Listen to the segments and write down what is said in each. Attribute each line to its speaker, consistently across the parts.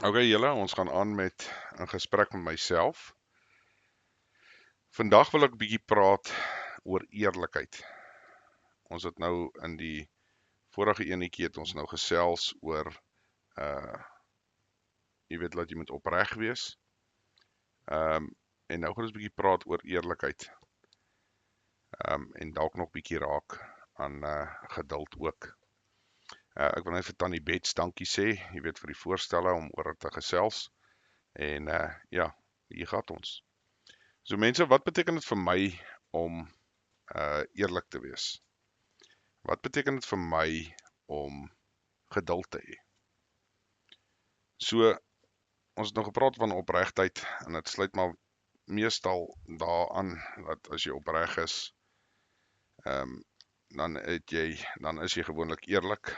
Speaker 1: Okay julle, ons gaan aan met 'n gesprek met myself. Vandag wil ek 'n bietjie praat oor eerlikheid. Ons het nou in die vorige enetjie het ons nou gesels oor uh jy weet dat jy moet opreg wees. En nou gaan ons 'n bietjie praat oor eerlikheid. En dalk nog bietjie raak aan geduld ook. Ek wil net vir Tannie Bets dankie sê, jy weet vir die voorstelle om oor dit te gesels. En ja, hier gaan ons. So mense, wat beteken dit vir my om eerlik te wees? Wat beteken dit vir my om geduld te hê? So, ons het nou gepraat van opregtheid en dit sluit maar meestal daaraan dat as jy opreg is, dan is jy gewoonlik eerlik.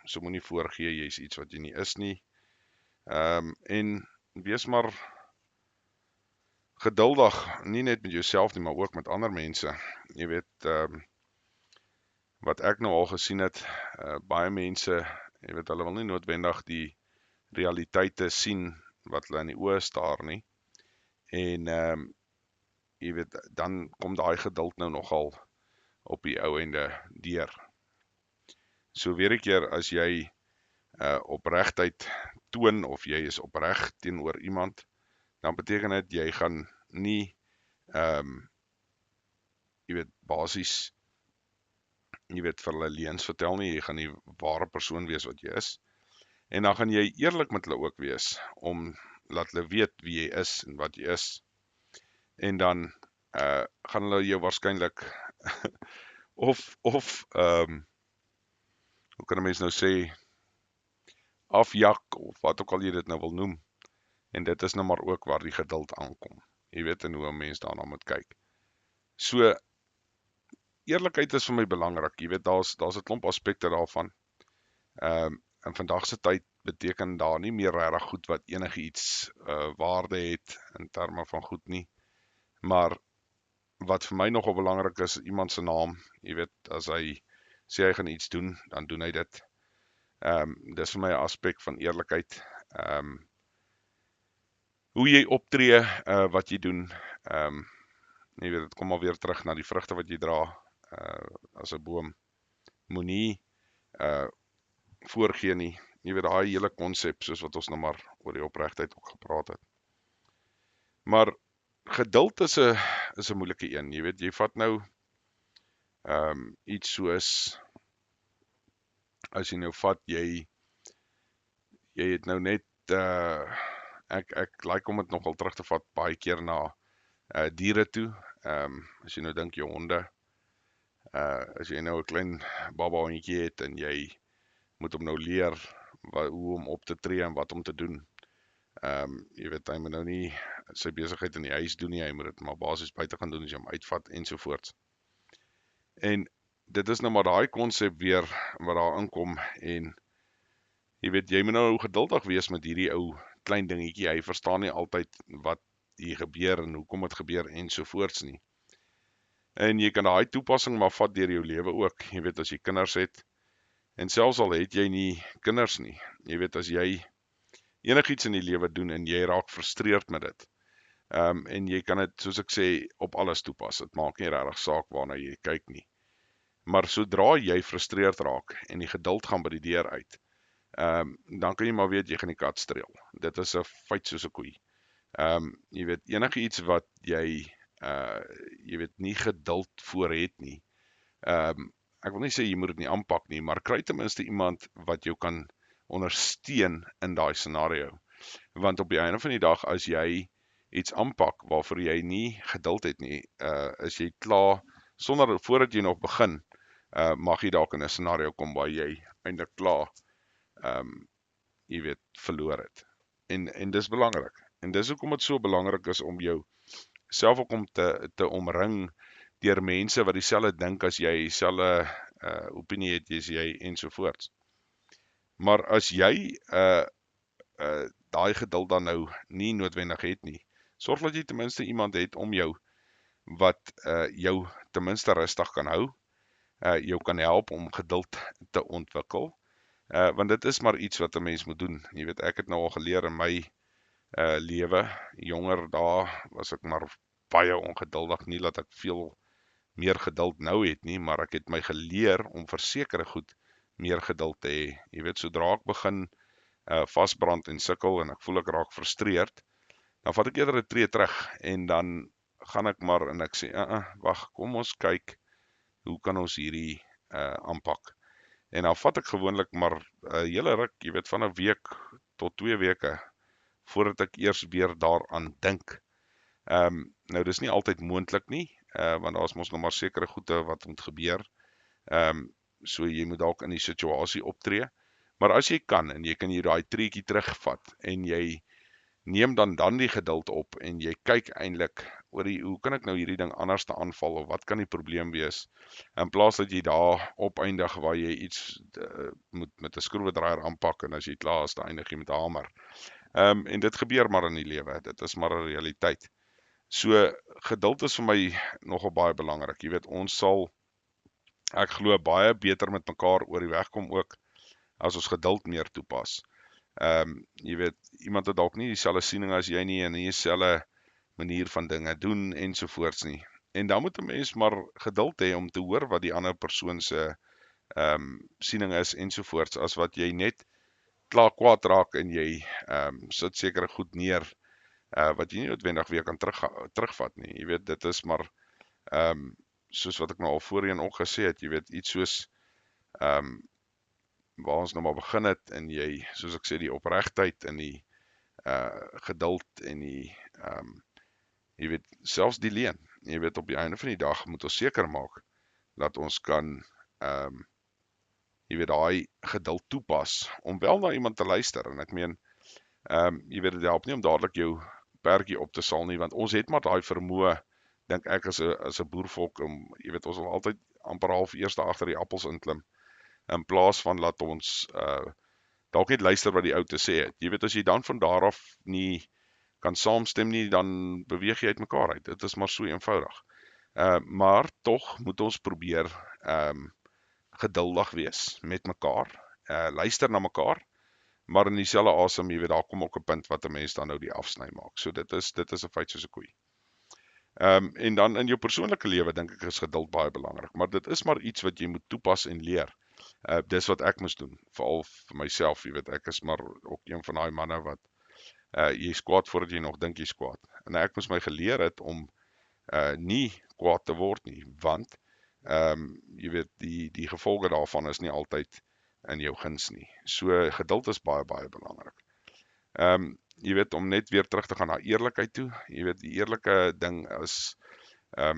Speaker 1: So moenie voorgee jy's iets wat jy nie is nie. En wees maar geduldig, nie net met jouself nie, maar ook met ander mense. Jy weet, wat ek nou al gesien het, baie mense, jy weet, hulle wil nie noodwendig die realiteite sien wat hulle in die oë staar nie. En jy weet, dan kom daai geduld nou nogal op die ou ende deur. So weer 'n keer, as jy opregtheid toon of jy is opreg teenoor iemand, dan beteken dit jy gaan nie jy weet, basies jy weet vir hulle leuns vertel nie, jy gaan die ware persoon wees wat jy is. En dan gaan jy eerlik met hulle ook wees, om laat hulle weet wie jy is en wat jy is. En dan gaan hulle jou waarskynlik of hoe kan 'n mens nou sê, afjak, of wat ook al jy dit nou wil noem. En dit is nou maar ook waar die geduld aankom. Jy weet, en hoe 'n mens daarna moet kyk. So, eerlikheid is vir my belangrik. Jy weet, daar's 'n klomp aspekte daarvan. In vandag se tyd beteken daar nie meer regtig goed wat enigiets waarde het in terme van goed nie. Maar wat vir my nogal belangrik is, iemand se naam. Jy weet, as hy sê hy gaan iets doen, dan doen hy dit. Dis vir my 'n aspek van eerlikheid. Hoe jy optree, wat jy doen. Jy weet, dit kom alweer terug na die vrugte wat jy dra. As 'n boom moenie voorgee nie. Jy weet, daai hele konsep, soos wat ons nou maar oor die opregtheid ook gepraat het. Maar geduld is 'n moeilike een. Jy weet, jy vat nou iets soos, as jy nou vat, jy het nou net ek like om dit nogal terug te vat baie keer na diere toe. As jy nou dink jou honde, as jy nou 'n klein baba hondjie het en jy moet hom nou leer hoe om op te tree en wat om te doen. Jy weet, hy moet nou nie sy besigheid in die huis doen nie, hy moet dit maar basies buite gaan doen as jy hom uitvat ensovoorts. En dit is nou maar daai konsep weer wat daar inkom, en jy weet, jy moet nou geduldig wees met hierdie ou klein dingetjie. Hy verstaan nie altyd wat hier gebeur en hoekom dit gebeur ensovoorts nie. En jy kan daai toepassing maar vat deur jou lewe ook. Jy weet, as jy kinders het, en selfs al het jy nie kinders nie, jy weet, as jy enigiets in die lewe doen en jy raak frustreerd met dit, en jy kan dit, soos ek sê, op alles toepas. Dit maak nie regtig saak waarna jy kyk nie. Maar sodra jy frustreerd raak en die geduld gaan by die deur uit, dan kan jy maar weet jy gaan die kat streel. Dit is 'n feit soos 'n koei. Jy weet, enigiets wat jy weet, nie geduld voor het nie. Ek wil nie sê jy moet dit nie aanpak nie, maar kry ten minste iemand wat jou kan ondersteun in daai scenario. Want op die einde van die dag, as jy iets aanpak waarvoor jy nie geduld het nie, is jy klaar, voordat jy nog begin, mag jy dalk in 'n scenario kom waar jy eintlik klaar, jy weet, verloor het. En dis belangrik. En dis hoekom dit so belangrik is om jou self ook om te omring deur mense wat dieselfde dink as jy, dieselfde opinie het as jy ensovoorts. Maar as jy daai geduld dan nou nie noodwendig het nie, sorg dat jy ten minste iemand het om jou wat jou ten minste rustig kan hou, jou kan help om geduld te ontwikkel, Want dit is maar iets wat 'n mens moet doen. Jy weet, ek het nou al geleer in my lewe, jonger dae was ek maar baie ongeduldig, nie dat ek veel meer geduld nou het nie, maar ek het my geleer om vir sekere goed meer geduld te hê. Jy weet, sodra ek begin vasbrand en sukkel en ek voel ek raak frustreerd, dan vat ek eerder 'n tree terug en dan gaan ek maar en ek sê, wag, kom ons kyk, hoe kan ons hierdie aanpak? En dan vat ek gewoonlik maar 'n hele ruk, jy weet, van 'n week tot 2 weke voordat ek eers weer daaraan dink. Nou dis nie altyd moontlik nie, want daar's mos nog maar sekere goede wat moet gebeur. So jy moet dalk in die situasie optree. Maar as jy kan en jy kan hier daai treetjie terugvat en jy neem dan die geduld op en jy kyk eintlik oor hoe kan ek nou hierdie ding anders te aanval of wat kan die probleem wees, in plaas dat jy daar opeindig waar jy iets moet met 'n skroewedraaier aanpak en as jy klaar is, dan eindig jy met 'n hamer. En dit gebeur maar in die lewe, dit is maar 'n realiteit. So geduld is vir my nogal baie belangrik. Jy weet, ons sal, ek glo, baie beter met mekaar oor die weg kom ook as ons geduld meer toepas. Jy weet, iemand het dalk nie dieselfde siening as jy nie en nie dieselfde manier van dinge doen ensovoorts nie. En dan moet 'n mens maar geduld hê om te hoor wat die ander persoon se siening is ensovoorts, as wat jy net klaar kwaad raak en jy sit sekere goed neer wat jy nie noodwendig weer kan terugvat nie. Jy weet, dit is maar soos wat ek nou al voorheen ook gesê het, jy weet, iets soos waar ons nou maar begin het en jy, soos ek sê, die opregtheid en die geduld en die jy weet, selfs die leen. Jy weet, op die einde van die dag moet ons seker maak dat ons kan jy weet, daai geduld toepas om wel na iemand te luister. En ek meen, jy weet, dit help nie om dadelik jou perdjie op te sal nie, want ons het maar daai vermoë, dink ek, as 'n boervolk, jy weet, ons wil altyd amper half eers agter die appels inklim, in plaas van laat ons dalk net luister wat die ou te sê het. Jy weet, as jy dan van daar af nie kan saamstem nie, dan beweeg jy uit mekaar uit. Dit is maar so eenvoudig. Maar tog moet ons probeer geduldig wees met mekaar, luister na mekaar, maar in dieselfde asem, jy weet, daar kom ook 'n punt wat 'n mens dan nou die afsny maak. So dit is 'n feit soos 'n koei. En dan in jou persoonlike lewe dink ek is geduld baie belangrik, maar dit is maar iets wat jy moet toepas en leer. Dis wat ek moes doen, veral vir myself, jy weet, ek is maar ook een van daai manne wat jy's kwaad voordat jy nog dink jy's kwaad. En ek moes my geleer het om nie kwaad te word nie, want jy weet, die gevolge daarvan is nie altyd in jou guns nie. So geduld is baie belangrik. Jy weet, om net weer terug te gaan na eerlikheid toe, jy weet, die eerlike ding is jy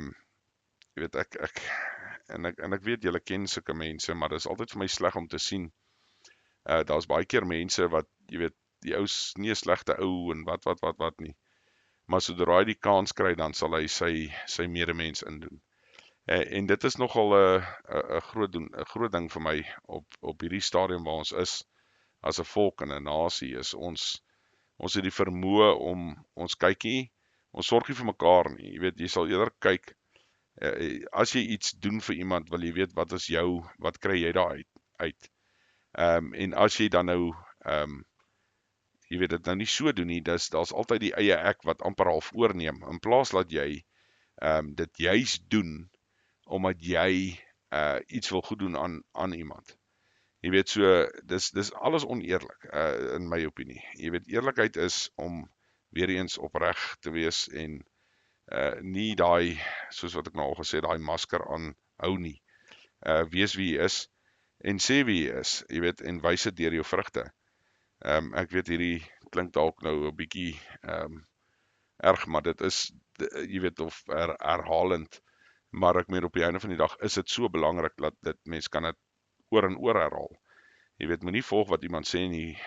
Speaker 1: weet, ek weet julle ken sulke mense, maar dit is altyd vir my sleg om te sien. Daar's baie keer mense wat, jy weet, die ou is nie 'n slegte ou en wat nie. Maar sodra hy die kans kry, dan sal hy sy medemens indoen. En dit is nogal 'n groot ding vir my op hierdie stadium waar ons is as 'n volk en 'n nasie, is ons het die vermoë om ons kykie, ons sorg nie vir mekaar nie. Jy weet, jy sal eerder kyk, as jy iets doen vir iemand, wil jy weet wat kry jy daar uit. En as jy dan nou jy weet, dit nou nie so doen nie, daar's altyd die eie ek wat amper half oorneem, in plaas dat jy dit juist doen omdat jy iets wil goed doen aan iemand. Jy weet, so, dis alles oneerlik, in my opinie. Jy weet, eerlikheid is om weer eens opreg te wees en nie daai, soos wat ek nou al gesê, daai masker aan hou nie. Wees wie jy is en sê wie jy is, jy weet, en wys dit deur jou vrugte. Ek weet hierdie klink dalk nou 'n bietjie erg, maar dit is, jy weet, of herhalend, maar ek meen op die einde van die dag is dit so belangrik dat mens kan dit oor en oor herhaal. Jy weet, moenie volg wat iemand sê nie,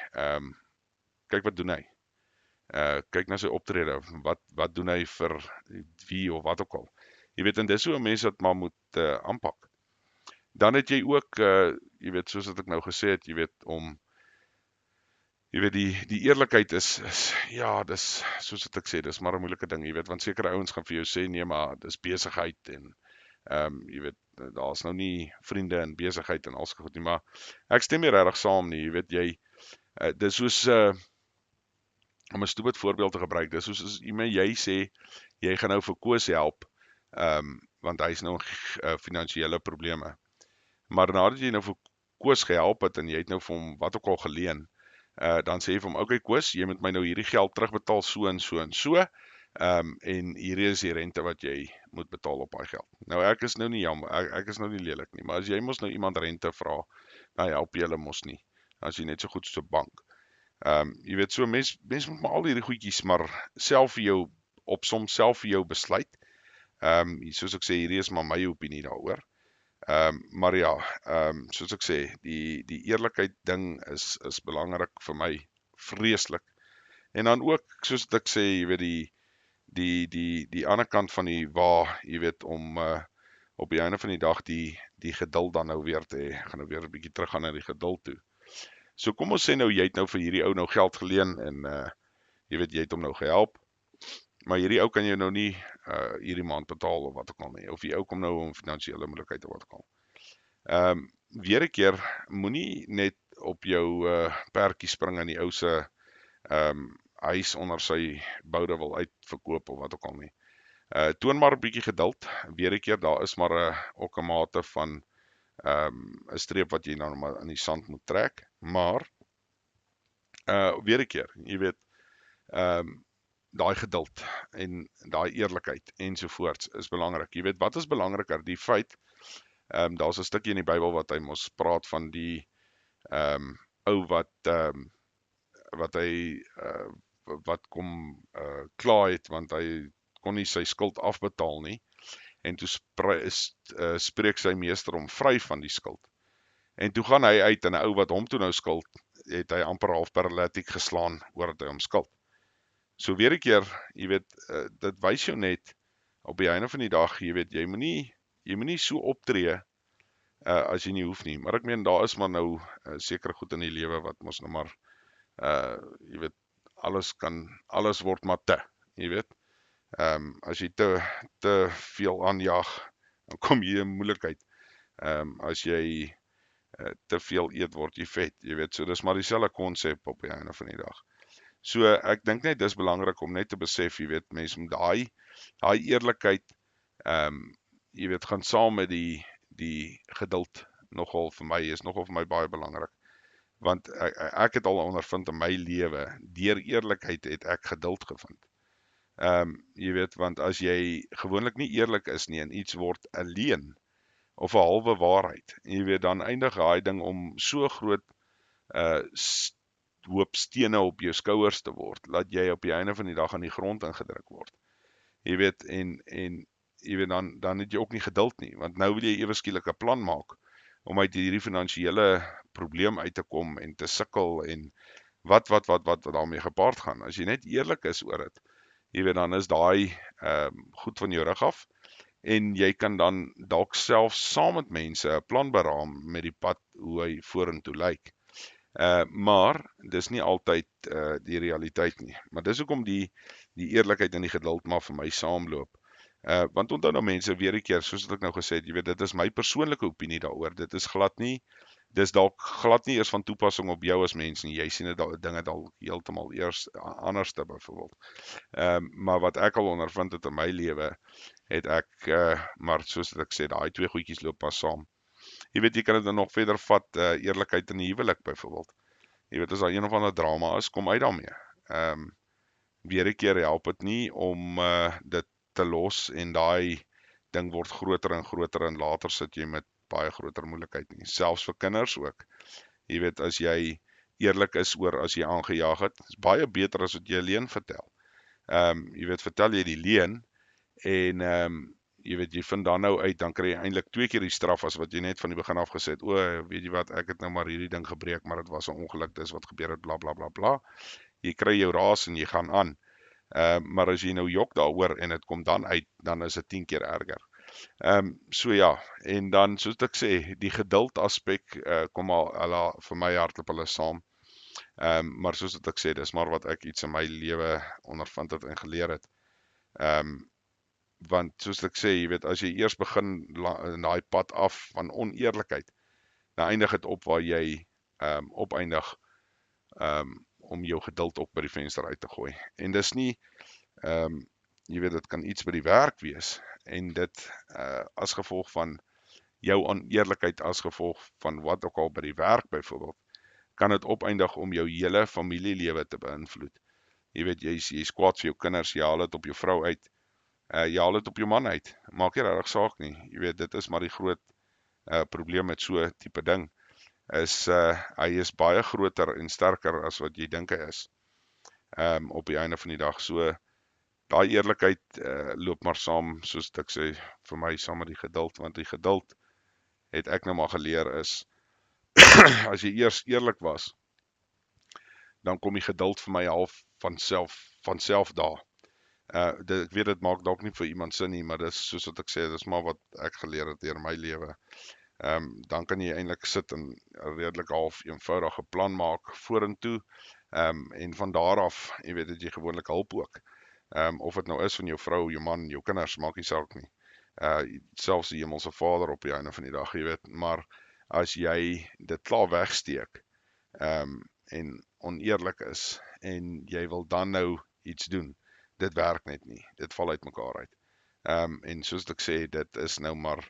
Speaker 1: kyk wat doen hy. Kyk na sy optrede, wat doen hy vir wie of wat ook al. Jy weet, en dis hoe 'n mens dit maar moet aanpak. Dan het jy ook, jy weet, soos wat ek nou gesê het, jy weet, jy weet, die eerlikheid is ja, dis, soos wat ek sê, dis maar 'n moeilike ding, jy weet, want sekere ouens gaan vir jou sê, nee, maar dis besigheid en, jy weet, daar's nou nie vriende en besigheid en alske goed nie, maar ek stem nie regtig saam nie, jy weet jy, dis soos, om 'n stupid voorbeeld te gebruik, dis soos as jy sê, jy gaan nou vir Koos help, want hy is nou in finansiële probleme, maar nadat jy nou vir Koos gehelp het, en jy het nou vir hom wat ook al geleen, dan sê jy vir hom, okay Koos, jy moet my nou hierdie geld terugbetaal so en so en so, en hierdie is die rente wat jy moet betaal op daai geld. Nou ek is nou nie jammer, ek is nou nie lelik nie, maar as jy mos nou iemand rente vra, nou help jy hulle mos nie, as jy net so goed soos 'n bank. Jy weet so, mens moet maar al hierdie goedjies maar self vir jou, soms self vir jou besluit. Soos ek sê, hierdie is maar my opinie daaroor. Maar ja, soos ek sê, die eerlikheid ding is belangrik vir my, vreeslik. En dan ook, soos ek sê, jy weet, die ander kant van die jy weet, om op die einde van die dag die geduld dan nou weer te hê, gaan nou weer 'n bietjie terug gaan na die geduld toe. So kom ons sê nou, jy het nou vir hierdie ou nou geld geleen, en jy weet, jy het hom nou gehelp, maar hierdie ou kan jy nou nie hierdie maand betaal of wat ook al nie, of die ou kom nou in finansiële moeilikheid of wat ook al. Weer 'n keer, moenie net op jou perdjie spring en die ou se huis onder sy boude wil uitverkoop of wat ook al nie. Toon maar 'n bietjie geduld, weer 'n keer, daar is maar ook 'n mate van 'n streep wat jy nou maar in die sand moet trek, maar weer 'n keer, jy weet, daai geduld en daai eerlikheid ensovoorts is belangrik. Jy weet, wat is belangriker, die feit, daar's 'n stukkie in die Bybel wat hy mos praat van die ou wat kom kla het, want hy kon nie sy skuld afbetaal nie, en toe spreek sy meester hom vry van die skuld. En toe gaan hy uit, en 'n ou wat hom toe nou skuld, het hy amper half paralytiek geslaan, oor dat hy hom skuld. So weer 'n keer, jy weet, dit wys jou net, op die einde van die dag, jy weet, jy moenie so optree, as jy nie hoef nie, maar ek meen, daar is maar nou, sekere goed in die lewe, wat mos nou maar, jy weet, alles word maar jy weet, as jy te veel aanjaag, dan kom jy in moeilikheid, as jy te veel eet, word jy vet, jy weet, so dis maar dieselfde konsep op die einde van die dag. So ek dink net, dis belangrik om net te besef, jy weet, mense moet daai eerlikheid, jy weet, gaan saam met die geduld, nogal vir my baie belangrik, want ek het al ondervind in my lewe, deur eerlikheid het ek geduld gevind. Jy weet, want as jy gewoonlik nie eerlik is nie, en iets word 'n leuen, of 'n halwe waarheid, jy weet, dan eindig daai ding om so groot hoop stene op jou skouers te word, laat jy op die einde van die dag aan die grond ingedruk word. Jy weet, en jy weet, dan het jy ook nie geduld nie, want nou wil jy ewe skielik 'n plan maak, om uit hierdie finansiële probleem uit te kom, en te sukkel, en wat daarmee gepaard gaan. As jy net eerlik is oor dit, jy weet, dan is daai goed van jou rug af, en jy kan dan dalk self saam met mense 'n plan beraam met die pad hoe hy vorentoe lyk. Maar dis nie altyd die realiteit nie. Maar dis hoekom die eerlikheid en die geduld maar vir my saamloop. Want onthou nou mense, weer 'n keer, soos wat ek nou gesê het, jy weet, dit is my persoonlike opinie daaroor. Dis dalk glad nie eers van toepassing op jou as mens nie. Jy sien dit dinge dalk heeltemal eers anderste byvoorbeeld. Maar wat ek al ondervind het in my lewe, het ek, maar soos ek sê, daai twee goedjies loop pas saam. Jy weet, jy kan dit dan nog verder vat, eerlikheid in die huwelik byvoorbeeld. Jy weet, as daar een of ander drama is, kom uit daarmee. Weer 'n keer help dit nie om dit te los, en daai ding word groter en groter, en later sit jy met baie groter moeilikheid nie. Selfs vir kinders ook. Jy weet, as jy eerlik is oor as jy aangejaag het, is baie beter as wat jy 'n leuen vertel. Jy weet, vertel jy die leuen, en jy weet, jy vind dan nou uit, dan kry jy eintlik 2 keer die straf as wat jy net van die begin af gesê het, weet jy wat, ek het nou maar hierdie ding gebreek, maar dit was 'n ongeluk, dis wat gebeur het, bla bla bla bla. Jy kry jou raas en jy gaan aan. Maar as jy nou jok daaroor en dit kom dan uit, dan is dit 10 keer erger. So ja, en dan, soos ek sê, die geduld aspek, kom al vir my hardloop hulle saam. Maar soos ek sê, dis maar wat ek iets in my lewe ondervind het en geleer het. Want soos ek sê, jy weet, as jy eers begin in daai pad af van oneerlikheid, dan eindig dit op waar jy opeindig om jou geduld ook by die venster uit te gooi. En dis nie, jy weet, dit kan iets by die werk wees, en dit as gevolg van jou oneerlikheid, as gevolg van wat ook al by die werk byvoorbeeld, kan dit opeindig om jou hele familielewe te beïnvloed. Jy weet, jy's kwaad vir jou kinders, jy haal dit op jou vrou uit, jy haal dit op jou man uit, maak nie regtig saak nie. Jy weet, dit is maar die groot probleem met so tipe ding, is hy is baie groter en sterker as wat jy dink hy is, op die einde van die dag. So, daai eerlikheid loop maar saam, soos ek sê, vir my saam met die geduld, want die geduld, het ek nou maar geleer is, as jy eers eerlik was, dan kom die geduld vir my half van self daar. Ek weet, dit maak dalk nie vir iemand sin nie, maar dis soos wat ek sê, dis maar wat ek geleer het deur my lewe. Dan kan jy eintlik sit en redelik half eenvoudige plan maak vorentoe, en van daar af, jy weet, het jy gewoonlik hulp ook. Of dit nou is van jou vrou, jou man, jou kinders, maak nie saak nie. Selfs die hemelse Vader op die einde van die dag, jy weet, maar as jy dit klaar wegsteek, en oneerlik is, en jy wil dan nou iets doen, dit werk net nie, dit val uit mekaar uit. En soos ek sê, dit is nou maar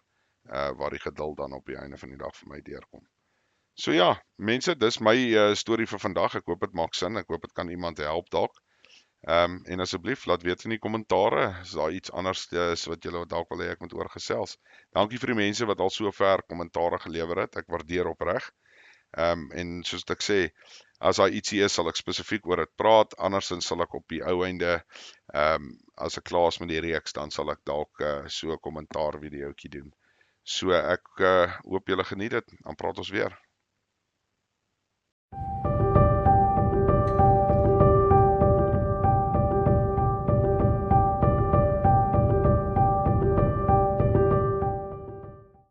Speaker 1: waar die geduld dan op die einde van die dag vir my deurkom. So ja, mense, dis my storie vir vandag. Ek hoop dit maak sin, ek hoop dit kan iemand help dalk. En asseblief, laat weet in die kommentare, as daar iets anders is wat julle dalk wil hê ek moet oorgesels. Dankie vir die mense wat al so ver kommentare gelewer het, ek waardeer opreg. En soos ek sê, as daar ietsie is, sal ek spesifiek oor dit praat, andersins sal ek op die ou einde, as ek klaar is met die reeks, dan sal ek dalk so 'n kommentaar videoetjie doen. So ek hoop julle geniet dit, dan praat ons weer.